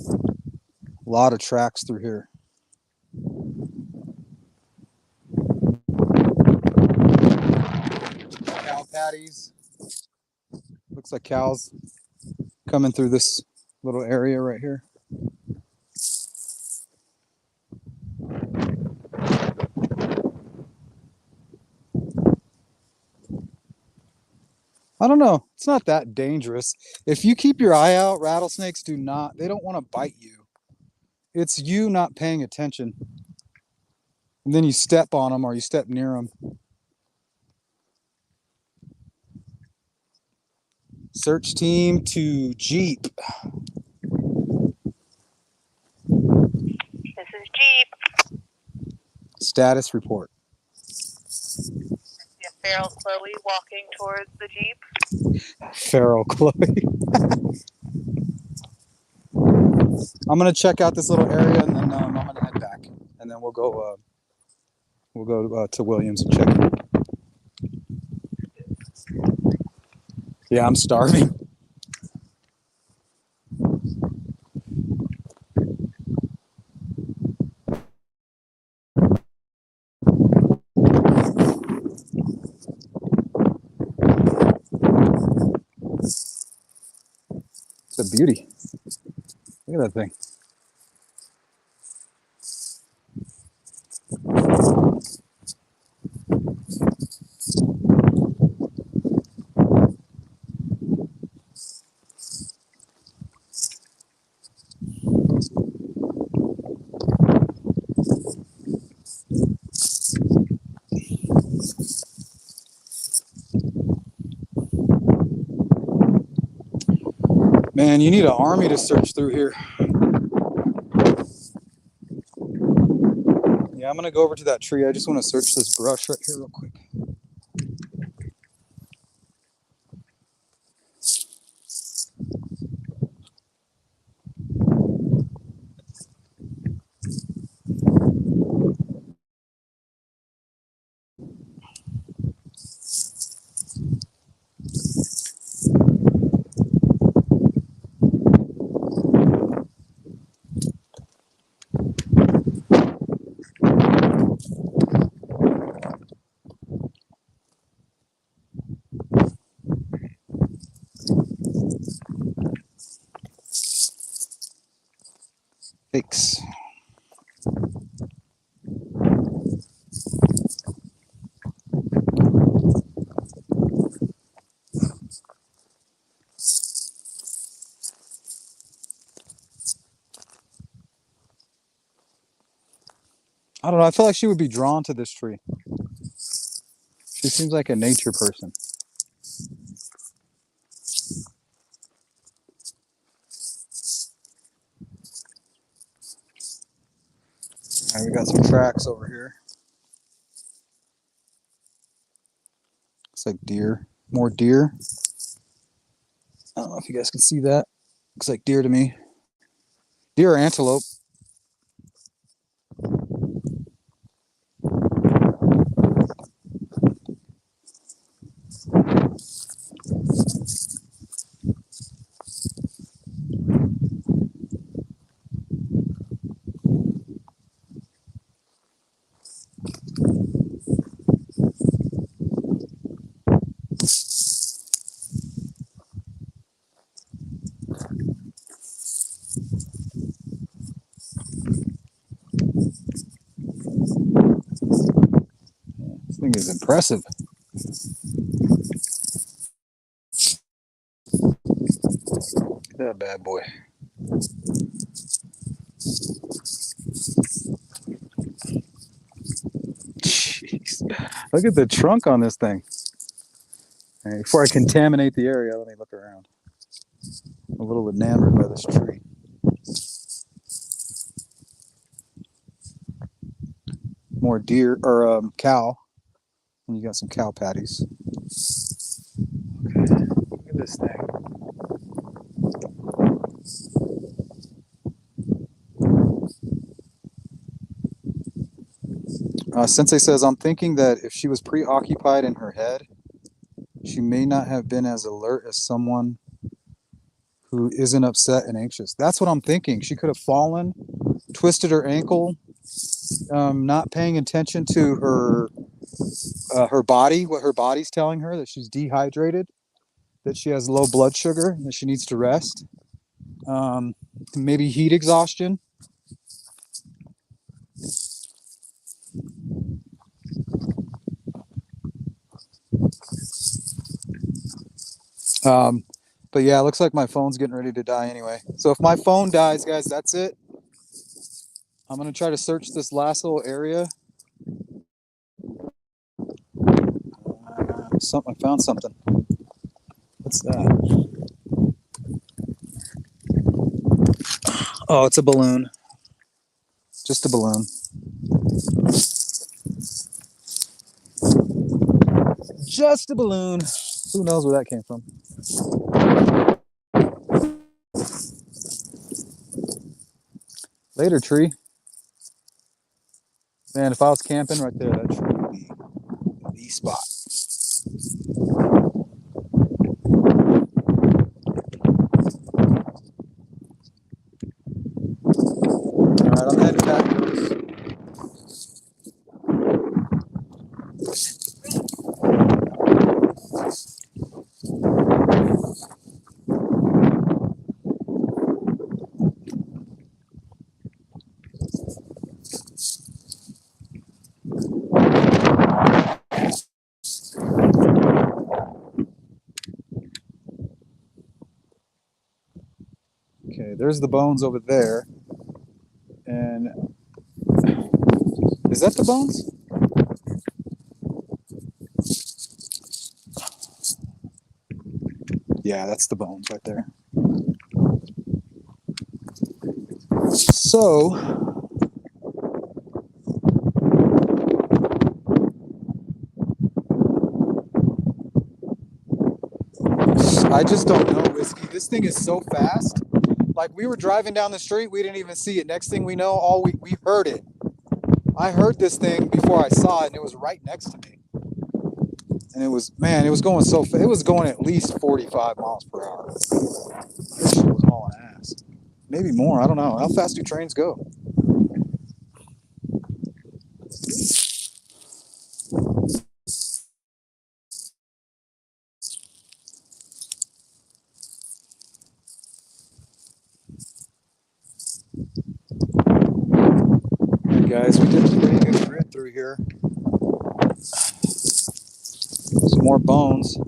A lot of tracks through here. Cow patties. Looks like cows coming through this little area right here. I don't know. It's not that dangerous. If you keep your eye out, rattlesnakes they don't want to bite you. It's you not paying attention. And then you step on them or you step near them. Search team to Jeep. This is Jeep. Status report. Yeah, feral Chloe walking towards the Jeep. Feral Chloe. I'm gonna check out this little area and then I'm gonna head back, and then we'll go to Williams and check in. Yeah, I'm starving. It's a beauty. Look at that thing. Man, you need an army to search through here. Yeah, I'm gonna go over to that tree. I just want to search this brush right here real quick. Thanks. I don't know. I feel like she would be drawn to this tree. She seems like a nature person. All right, we got some tracks over here. Looks like deer. More deer. I don't know if you guys can see that. Looks like deer to me. Deer or antelope. This thing is impressive. That bad boy. Jeez. Look at the trunk on this thing. Okay, before I contaminate the area, let me look around. I'm a little enamored by this tree. More deer or cow. And you got some cow patties. Okay, look at this thing. Sensei says, I'm thinking that if she was preoccupied in her head, she may not have been as alert as someone who isn't upset and anxious. That's what I'm thinking. She could have fallen, twisted her ankle, not paying attention to her body, what her body's telling her, that she's dehydrated, that she has low blood sugar, that she needs to rest. Maybe heat exhaustion. Um, but yeah, it looks like my phone's getting ready to die anyway. So if my phone dies, guys, that's it. I'm gonna try to search this last little area. I found something. What's that? Oh, it's a balloon. Just a balloon. Just a balloon. Who knows where that came from? Later, tree. Man, if I was camping right there, that tree would be the spot. All right, I'm heading back. Okay, there's the bones over there. And is that the bones? Yeah, that's the bones right there. So, I just don't know, Whiskey. This thing is so fast. Like, we were driving down the street, we didn't even see it. Next thing we know, we heard it. I heard this thing before I saw it, and it was right next to me. And it was, man, it was going so fast. It was going at least 45 miles per hour. This shit was hauling ass. Maybe more. I don't know. How fast do trains go? Hey guys, we did a pretty good grid through here. Some more bones. I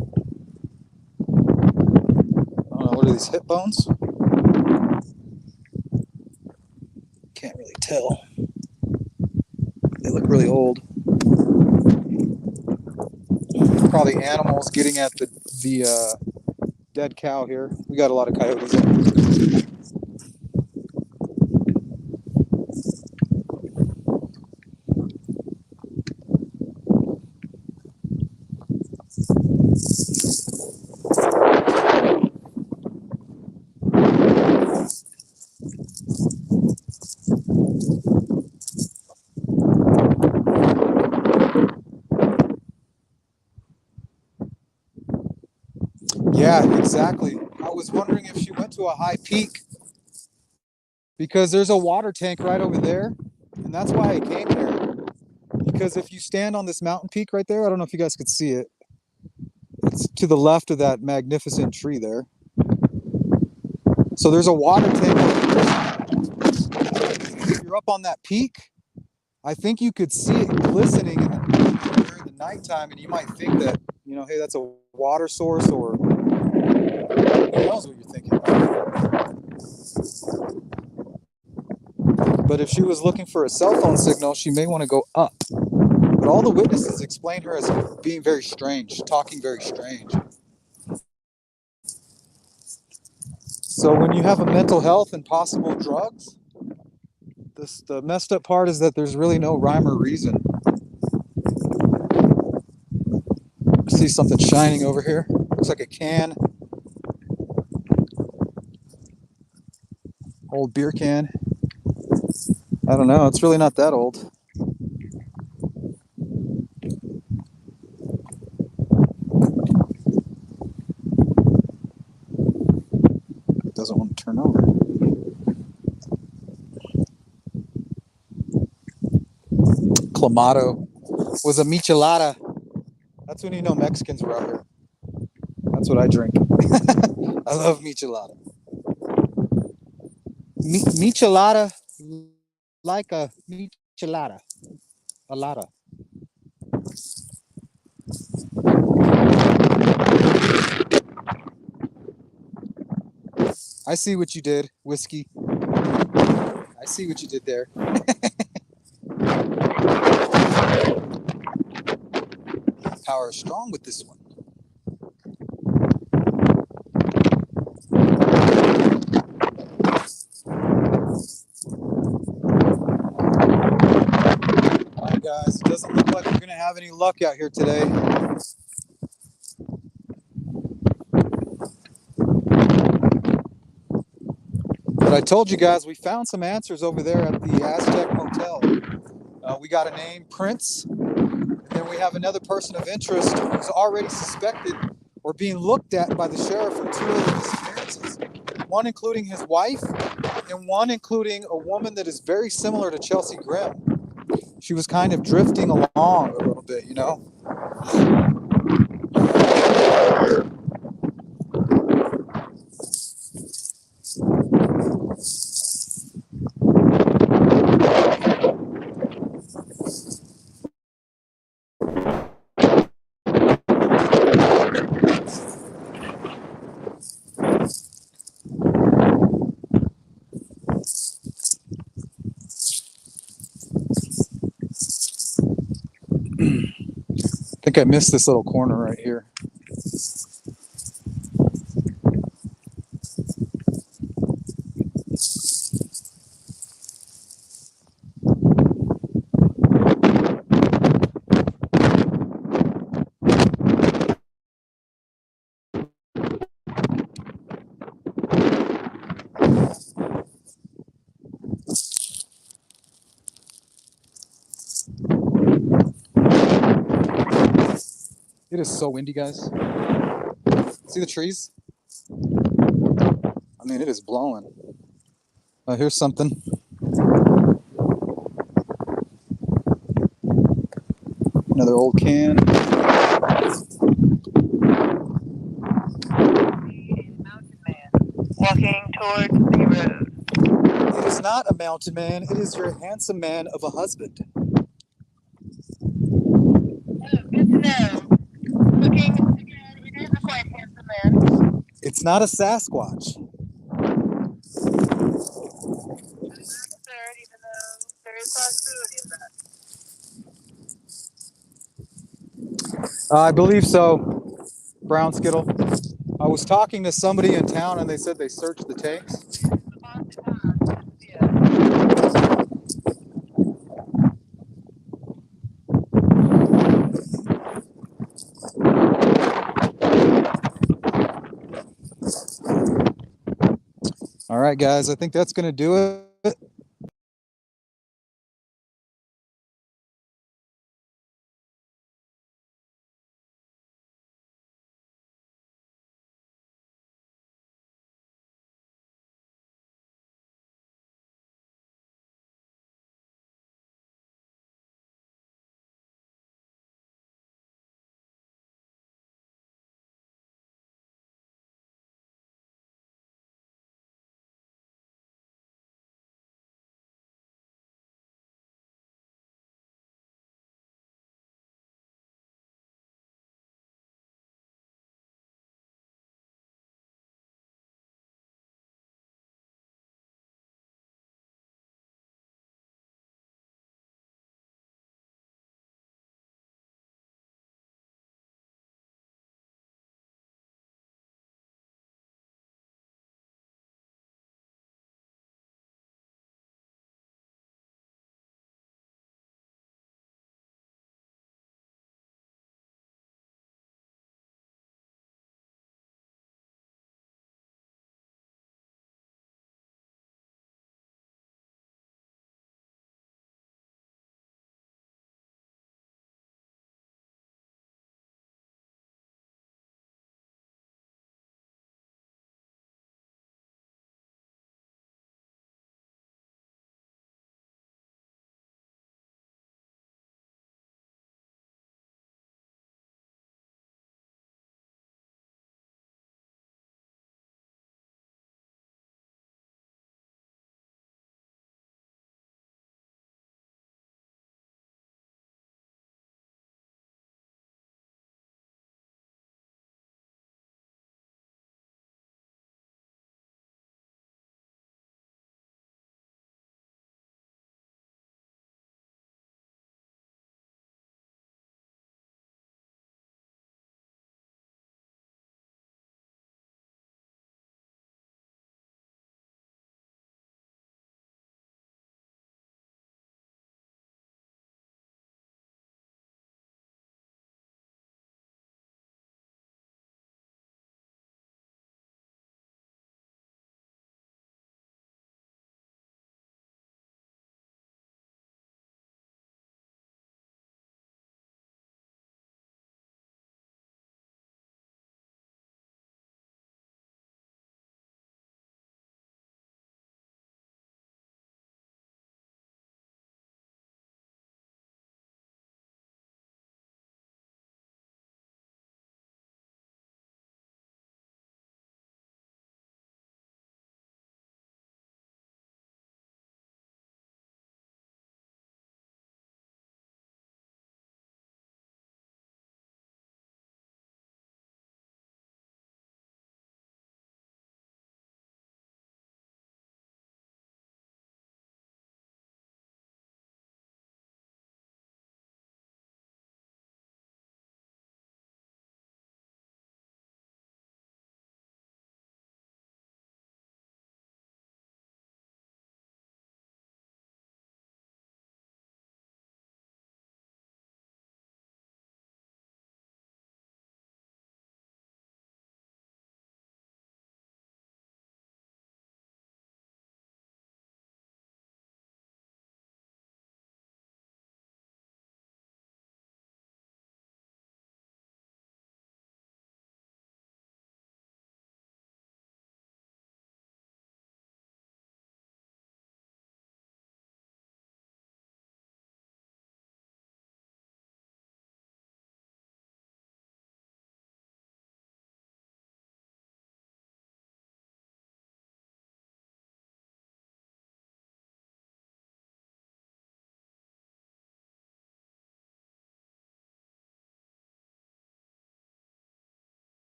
don't know, what are these, hip bones? Can't really tell. They look really old. Probably animals getting at the dead cow here. We got a lot of coyotes. Yeah, exactly. I was wondering if she went to a high peak because there's a water tank right over there, and that's why I came there. Because if you stand on this mountain peak right there, I don't know if you guys could see it. It's to the left of that magnificent tree there. So there's a water tank. If you're up on that peak, I think you could see it glistening during the nighttime, and you might think that, hey, that's a water source, or who knows what you're thinking. But if she was looking for a cell phone signal, she may want to go up. But all the witnesses explain her as being very strange, talking very strange. So when you have a mental health and possible drugs, the messed up part is that there's really no rhyme or reason. I see something shining over here. Looks like a can. Old beer can. I don't know. It's really not that old. It doesn't want to turn over. Clamato was a michelada. That's when you know Mexicans were out here. That's what I drink. I love michelada. Michelada, like a michelada. A lada. I see what you did, whiskey. I see what you did there. Power is strong with this one. All right, guys, it doesn't look like we're going to have any luck out here today. But I told you guys we found some answers over there at the Aztec Motel. We got a name, Prince, and then we have another person of interest who's already suspected or being looked at by the sheriff for 2 other disappearances. One including his wife, and one including a woman that is very similar to Chelsea Grimm. She was kind of drifting along a little bit, you know. I think I missed this little corner right here. It is so windy, guys. See the trees? I mean, it is blowing. Here's something. Another old can. Mountain man walking towards the road. It is not a mountain man. It is your handsome man of a husband. Oh, good to know. Looking again, it is a quite handsome man. It's not a Sasquatch. Third, even though there is possibility of that. I believe so, Brown Skittle. I was talking to somebody in town and they said they searched the tanks. All right, guys, I think that's going to do it.